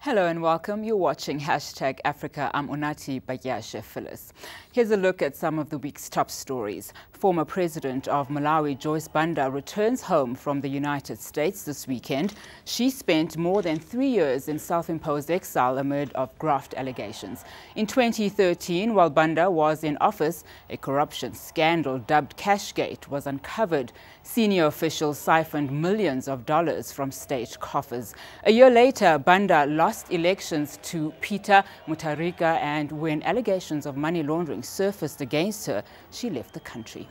Hello and welcome. You're watching #Africa. I'm Unati Bayashe Phyllis. Here's a look at some of the week's top stories. Former President of Malawi, Joyce Banda, returns home from the United States this weekend. She spent more than 3 years in self-imposed exile amid of graft allegations. In 2013, while Banda was in office, a corruption scandal dubbed Cashgate was uncovered. Senior officials siphoned millions of dollars from state coffers. A year later, Banda lost elections to Peter Mutharika, and when allegations of money laundering surfaced against her, she left the country.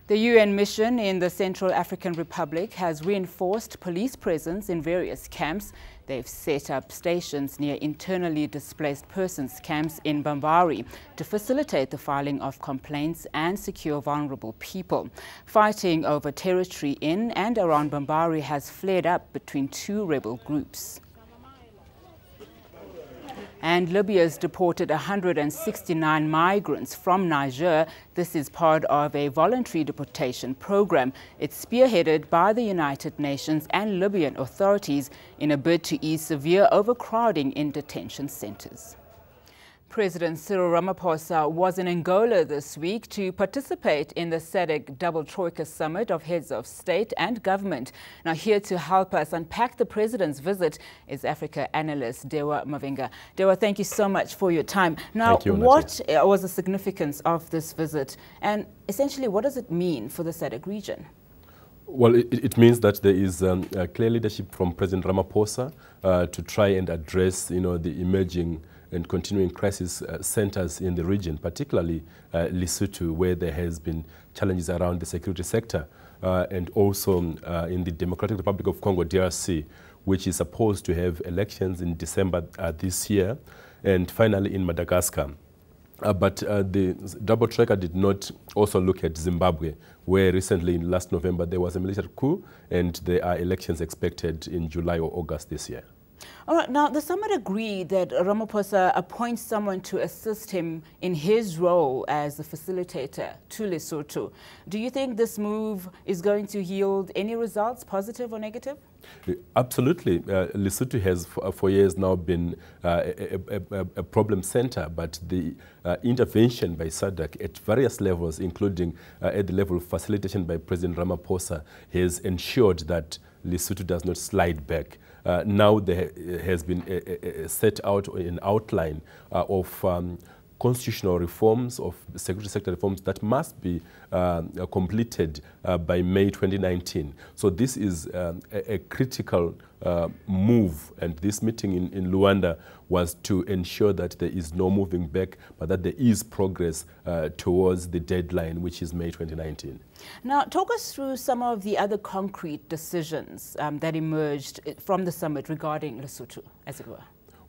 The UN mission in the Central African Republic has reinforced police presence in various camps. They've set up stations near internally displaced persons camps in Bambari to facilitate the filing of complaints and secure vulnerable people. Fighting over territory in and around Bambari has flared up between two rebel groups. And Libya's deported 169 migrants from Niger. This is part of a voluntary deportation program. It's spearheaded by the United Nations and Libyan authorities in a bid to ease severe overcrowding in detention centers. President Cyril Ramaphosa was in Angola this week to participate in the SADC Double Troika Summit of Heads of State and Government. Now, here to help us unpack the President's visit is Africa analyst Dewa Mavinga. Dewa, thank you so much for your time. Now, what was the significance of this visit, and essentially what does it mean for the SADC region? Well, it means that there is a clear leadership from President Ramaphosa to try and address, the emerging and continuing crisis centers in the region, particularly Lesotho, where there has been challenges around the security sector, and also in the Democratic Republic of Congo, DRC, which is supposed to have elections in December this year, and finally in Madagascar. But the double tracker did not also look at Zimbabwe, where recently, last November, there was a military coup, and there are elections expected in July or August this year. All right, now the summit agreed that Ramaphosa appoints someone to assist him in his role as the facilitator to Lesotho. Do you think this move is going to yield any results, positive or negative? Absolutely. Lesotho has for years now been a problem center, but the intervention by SADC at various levels, including at the level of facilitation by President Ramaphosa, has ensured that Lesotho does not slide back. Now there has been set out an outline of constitutional reforms, of security sector reforms that must be completed by May 2019. So this is a critical move, and this meeting in Luanda was to ensure that there is no moving back, but that there is progress towards the deadline, which is May 2019. Now, talk us through some of the other concrete decisions that emerged from the summit regarding Lesotho, as it were.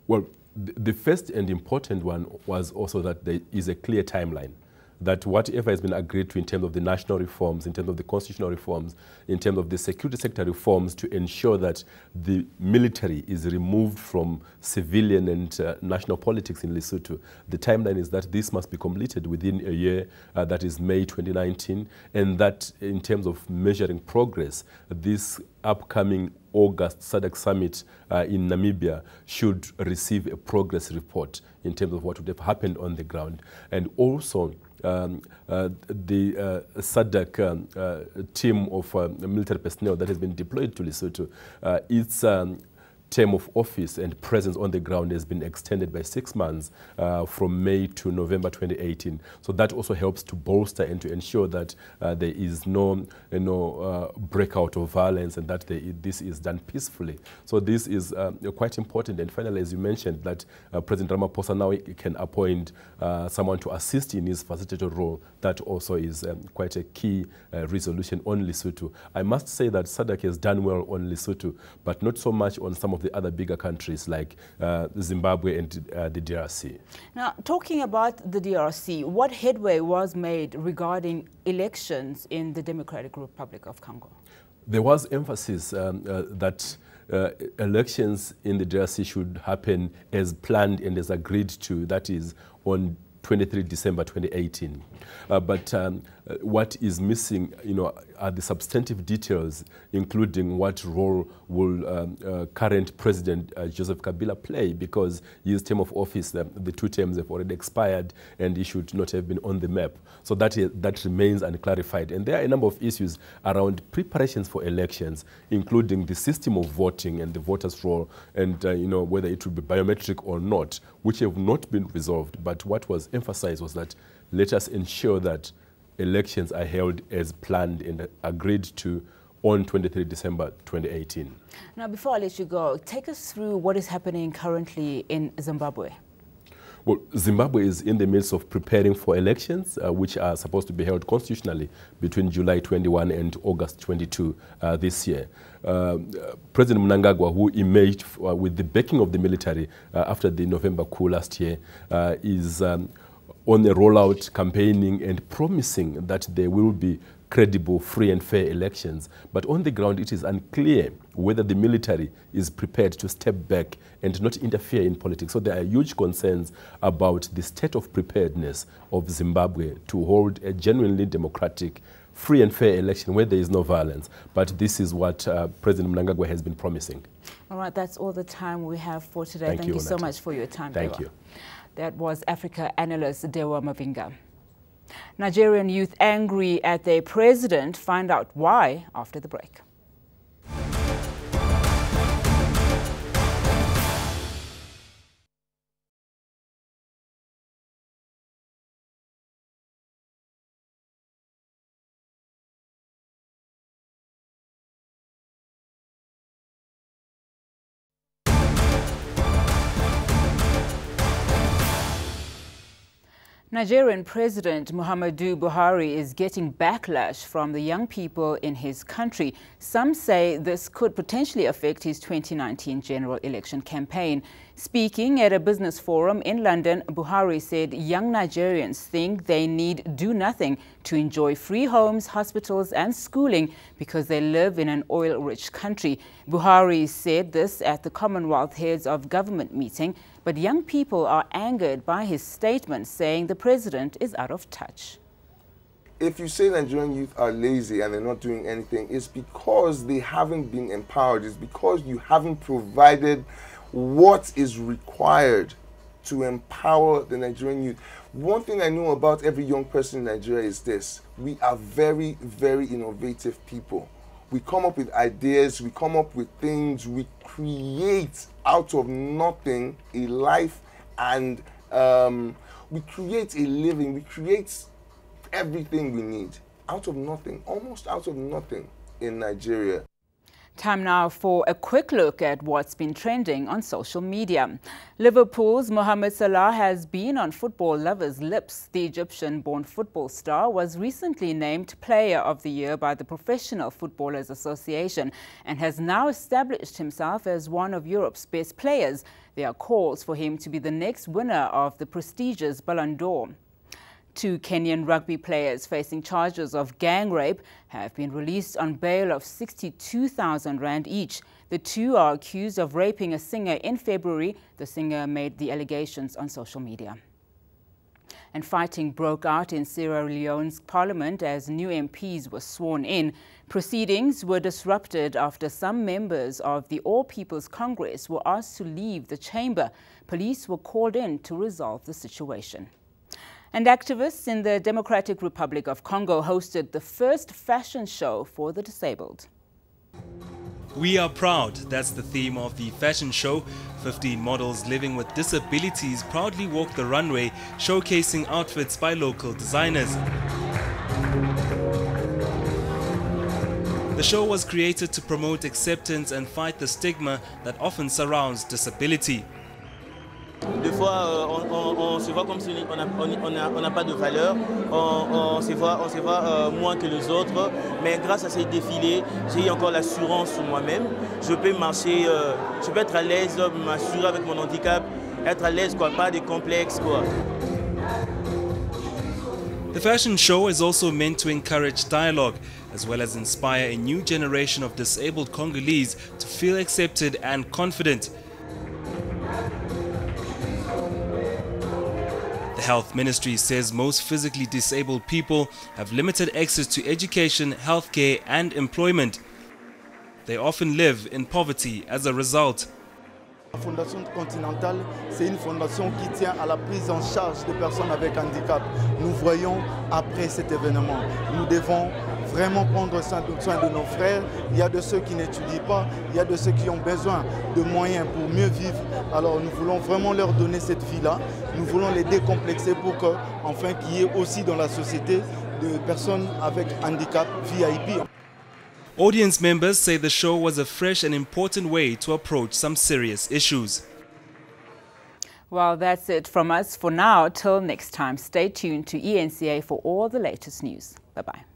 Well, the first and important one was also that there is a clear timeline, that whatever has been agreed to in terms of the national reforms, in terms of the constitutional reforms, in terms of the security sector reforms, to ensure that the military is removed from civilian and national politics in Lesotho. The timeline is that this must be completed within a year, that is May 2019, and that in terms of measuring progress, this upcoming August SADC summit in Namibia should receive a progress report in terms of what would have happened on the ground. And also the SADC team of military personnel that has been deployed to Lesotho, its term of office and presence on the ground has been extended by 6 months from May to November 2018. So that also helps to bolster and to ensure that there is no breakout of violence, and that this is done peacefully. So this is quite important. And finally, as you mentioned, that President Ramaphosa now can appoint someone to assist in his facilitator role. That also is quite a key resolution on Lesotho. I must say that SADC has done well on Lesotho, but not so much on some of the other bigger countries like Zimbabwe and the DRC. Now, talking about the DRC, what headway was made regarding elections in the Democratic Republic of Congo? There was emphasis that elections in the DRC should happen as planned and as agreed to, that is on 23 December 2018. But what is missing, are the substantive details, including what role will current President Joseph Kabila play, because his term of office, the 2 terms have already expired, and he should not have been on the map. So that remains unclarified. And there are a number of issues around preparations for elections, including the system of voting and the voters' role, and whether it will be biometric or not, which have not been resolved. But what was emphasized was that let us ensure that elections are held as planned and agreed to on 23 December 2018. Now, before I let you go, take us through what is happening currently in Zimbabwe. Well, Zimbabwe is in the midst of preparing for elections, which are supposed to be held constitutionally between July 21 and August 22 this year. President Mnangagwa, who emerged with the backing of the military after the November coup last year, is on a rollout campaigning and promising that there will be credible, free and fair elections. But on the ground, it is unclear whether the military is prepared to step back and not interfere in politics. So there are huge concerns about the state of preparedness of Zimbabwe to hold a genuinely democratic, free and fair election where there is no violence. But this is what President Mnangagwa has been promising. All right, that's all the time we have for today. Thank you so much for your time, Thank you. That was Africa analyst Dewa Mavinga. Nigerian youth angry at their president. Find out why after the break. Nigerian President Muhammadu Buhari is getting backlash from the young people in his country. Some say this could potentially affect his 2019 general election campaign. Speaking at a business forum in London, Buhari said young Nigerians think they need do nothing to enjoy free homes, hospitals and schooling because they live in an oil-rich country. Buhari said this at the Commonwealth Heads of Government meeting, but young people are angered by his statement, saying the president is out of touch. If you say Nigerian youth are lazy and they're not doing anything, it's because they haven't been empowered. It's because you haven't provided what is required to empower the Nigerian youth. One thing I know about every young person in Nigeria is this: we are very, very innovative people. We come up with ideas, we come up with things, we create out of nothing a life, and we create a living, we create everything we need out of nothing, almost out of nothing in Nigeria. Time now for a quick look at what's been trending on social media. Liverpool's Mohamed Salah has been on football lovers' lips. The Egyptian-born football star was recently named Player of the Year by the Professional Footballers Association and has now established himself as one of Europe's best players. There are calls for him to be the next winner of the prestigious Ballon d'Or. 2 Kenyan rugby players facing charges of gang rape have been released on bail of 62,000 rand each. The 2 are accused of raping a singer in February. The singer made the allegations on social media. And fighting broke out in Sierra Leone's parliament as new MPs were sworn in. Proceedings were disrupted after some members of the All People's Congress were asked to leave the chamber. Police were called in to resolve the situation. And activists in the Democratic Republic of Congo hosted the first fashion show for the disabled. We are proud, that's the theme of the fashion show. 15 models living with disabilities proudly walked the runway, showcasing outfits by local designers. The show was created to promote acceptance and fight the stigma that often surrounds disability. Des fois, on se voit comme si on n'a pas de valeur, on se voit moins que les autres, mais grâce à ces défilés, j'ai encore l'assurance sur moi-même. Je peux marcher, je peux être à l'aise, m'assurer avec mon handicap, être à l'aise, quoi, pas de complexe, quoi. The fashion show is also meant to encourage dialogue, as well as inspire a new generation of disabled Congolese to feel accepted and confident. The Health Ministry says most physically disabled people have limited access to education, healthcare and employment. They often live in poverty as a result. La Fondation Continentale, c'est une fondation qui tient à la prise en charge des personnes avec handicap. Nous voyons après cet événement, nous devons vraiment prendre soin de nos frères. Il y a de ceux qui n'étudient pas, il y a de ceux qui ont besoin de moyens pour mieux vivre. Alors nous voulons vraiment leur donner cette vie-là. Nous voulons les décomplexer pour qu'enfin qu'il y ait aussi dans la société de personnes avec handicap VIP. Audience members say the show was a fresh and important way to approach some serious issues. Well, that's it from us for now. Till next time, stay tuned to ENCA for all the latest news. Bye-bye.